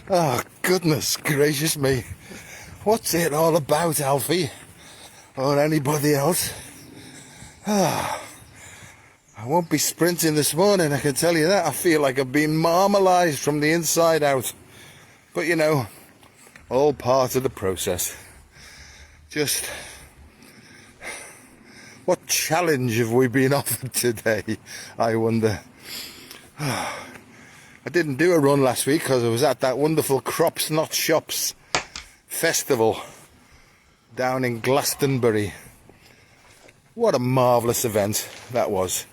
Oh, goodness gracious me. What's it all about, Alfie? Or anybody else? I won't be sprinting this morning, I can tell you that. I feel like I've been marmalised from the inside out. But you know, all part of the process. Just, what challenge have we been offered today, I wonder? I didn't do a run last week because I was at that wonderful Crops Not Shops festival down in Glastonbury. What a marvellous event that was.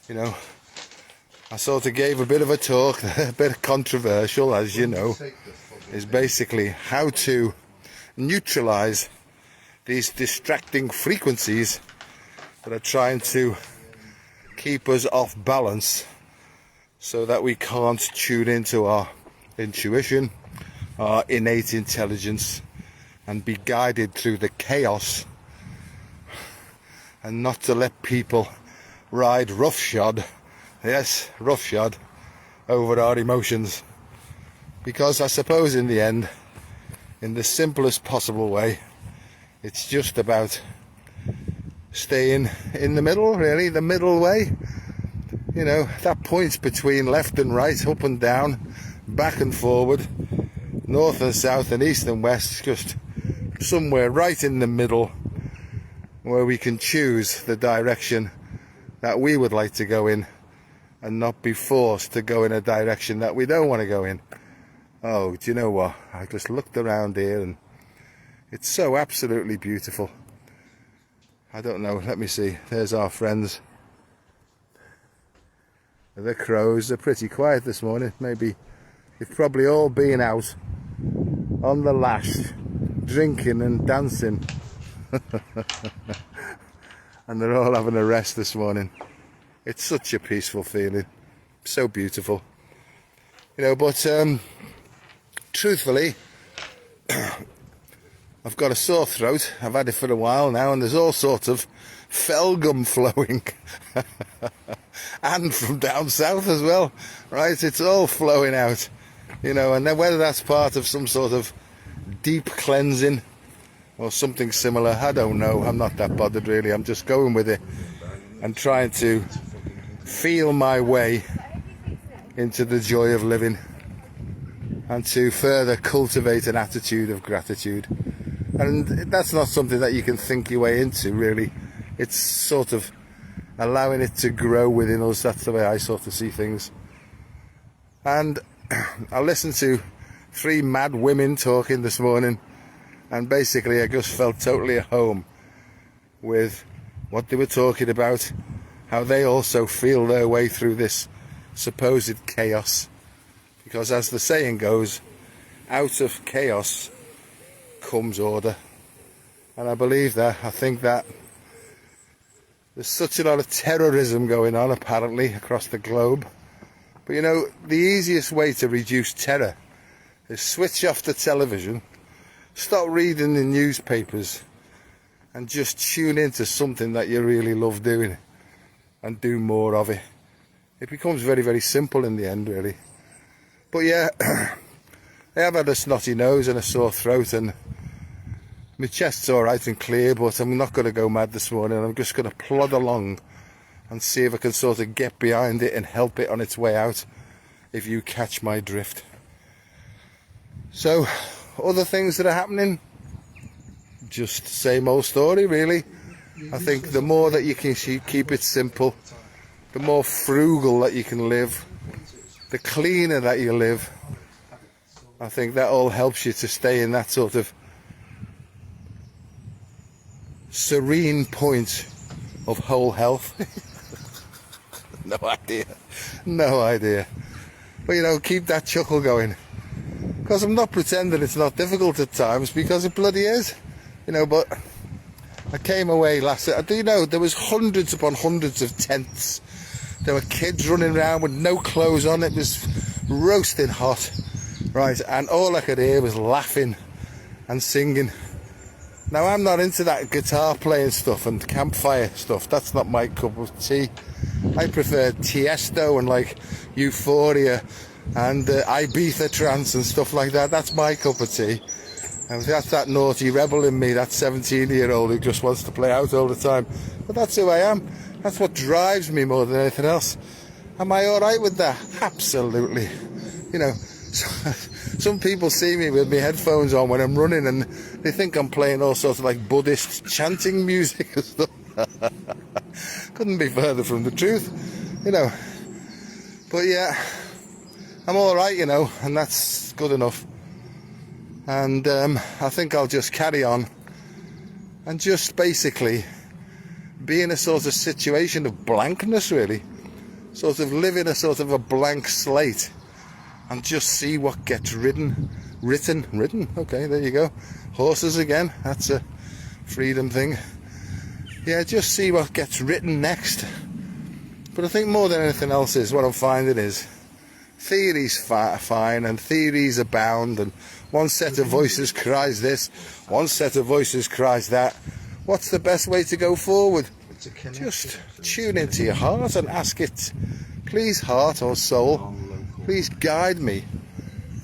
You know, I sort of gave a bit of a talk, a bit controversial, as you know, is basically how to neutralise these distracting frequencies that are trying to keep us off balance so that we can't tune into our intuition, our innate intelligence, and be guided through the chaos, and not to let people ride roughshod, yes, roughshod, over our emotions. Because I suppose in the end, in the simplest possible way, it's just about staying in the middle, really, the middle way. You know, that point between left and right, up and down, back and forward, north and south and east and west, just somewhere right in the middle where we can choose the direction that we would like to go in and not be forced to go in a direction that we don't want to go in. Oh, do you know what? I just looked around here and it's so absolutely beautiful. I don't know, let me see. There's our friends. The crows are pretty quiet this morning. Maybe they've probably all been out on the lash, drinking and dancing. And they're all having a rest this morning. It's such a peaceful feeling, so beautiful, you know. But truthfully, I've got a sore throat. I've had it for a while now, and there's all sorts of felgum flowing. And from down south as well, right? It's all flowing out, you know. And then whether that's part of some sort of deep cleansing or something similar, I don't know. I'm not that bothered really. I'm just going with it and trying to feel my way into the joy of living and to further cultivate an attitude of gratitude. And that's not something that you can think your way into, really. It's sort of allowing it to grow within us. That's the way I sort of see things. And I listened to 3 mad women talking this morning, and basically I just felt totally at home with what they were talking about, how they also feel their way through this supposed chaos. Because as the saying goes, out of chaos comes order. And I believe that. I think that there's such a lot of terrorism going on apparently across the globe. But you know, the easiest way to reduce terror is switch off the television, stop reading the newspapers, and just tune into something that you really love doing and do more of it. It becomes very, very simple in the end, really. But yeah, I have had a snotty nose and a sore throat, and my chest's alright and clear, but I'm not going to go mad this morning. I'm just going to plod along and see if I can sort of get behind it and help it on its way out, if you catch my drift. So, other things that are happening, just same old story really. I think the more that you can keep it simple, the more frugal that you can live, the cleaner that you live, I think that all helps you to stay in that sort of serene point of whole health. No idea. But you know, keep that chuckle going. Because I'm not pretending it's not difficult at times, because it bloody is. You know, but I came away last... Do you know, there was hundreds upon hundreds of tents. There were kids running around with no clothes on. It was roasting hot, right? And all I could hear was laughing and singing. Now, I'm not into that guitar playing stuff and campfire stuff. That's not my cup of tea. I prefer Tiesto and like Euphoria and Ibiza trance and stuff like that. That's my cup of tea. And that's that naughty rebel in me, that 17-year-old who just wants to play out all the time. But that's who I am. That's what drives me more than anything else. Am I alright with that? Absolutely. You know, some people see me with my headphones on when I'm running and they think I'm playing all sorts of like Buddhist chanting music and stuff. Couldn't be further from the truth, you know. But yeah, I'm alright, you know, and that's good enough. And I think I'll just carry on and just basically be in a sort of situation of blankness, really. Sort of live in a sort of a blank slate and just see what gets written. Okay, there you go. Horses again, that's a freedom thing. Yeah, just see what gets written next. But I think more than anything else is what I'm finding is theories fine and theories abound, and one set of voices cries this, one set of voices cries that. What's the best way to go forward? Just tune into your heart and ask it, please, heart or soul, please guide me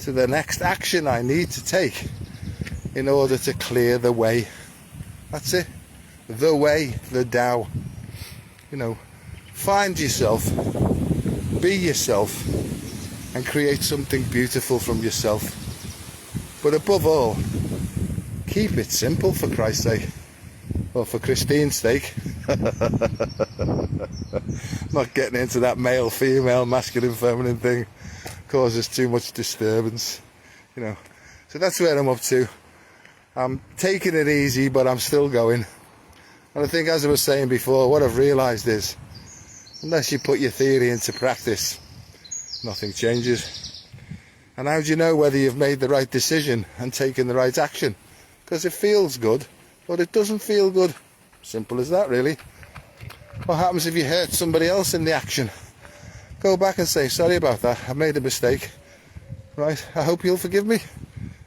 to the next action I need to take in order to clear the way. That's it. The way, the Tao. You know, find yourself, be yourself, and create something beautiful from yourself. But above all, keep it simple, for Christ's sake. Or for Christine's sake. Not getting into that male, female, masculine, feminine thing. Causes too much disturbance. You know. So that's where I'm up to. I'm taking it easy, but I'm still going. And I think, as I was saying before, what I've realised is, unless you put your theory into practice, nothing changes. And how do you know whether you've made the right decision and taken the right action? Because it feels good, but it doesn't feel good. Simple as that, really. What happens if you hurt somebody else in the action? Go back and say, sorry about that, I made a mistake. Right, I hope you'll forgive me.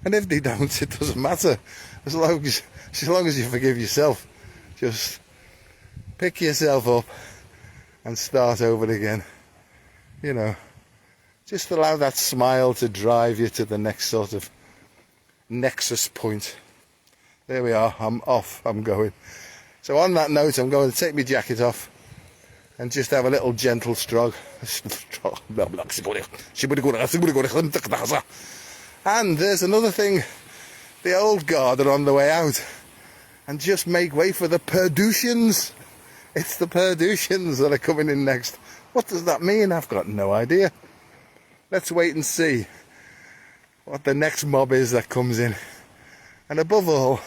And if they don't, it doesn't matter. As long as you forgive yourself. Just pick yourself up and start over again. You know, just allow that smile to drive you to the next sort of nexus point. There we are, I'm off, I'm going. So on that note, I'm going to take my jacket off and just have a little gentle stroll. And there's another thing, the old guard are on the way out. And just make way for the Perdutians. It's the Perdutians that are coming in next. What does that mean? I've got no idea. Let's wait and see what the next mob is that comes in. And above all,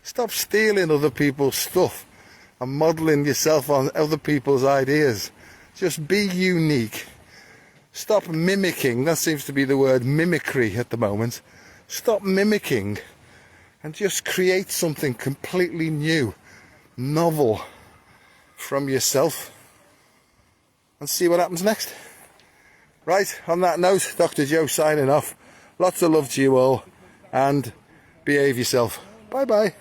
stop stealing other people's stuff and modelling yourself on other people's ideas. Just be unique. Stop mimicking. That seems to be the word, mimicry, at the moment. Stop mimicking. And just create something completely new, novel, from yourself, and see what happens next. Right, on that note, Dr. Joe signing off. Lots of love to you all, and behave yourself. Bye bye.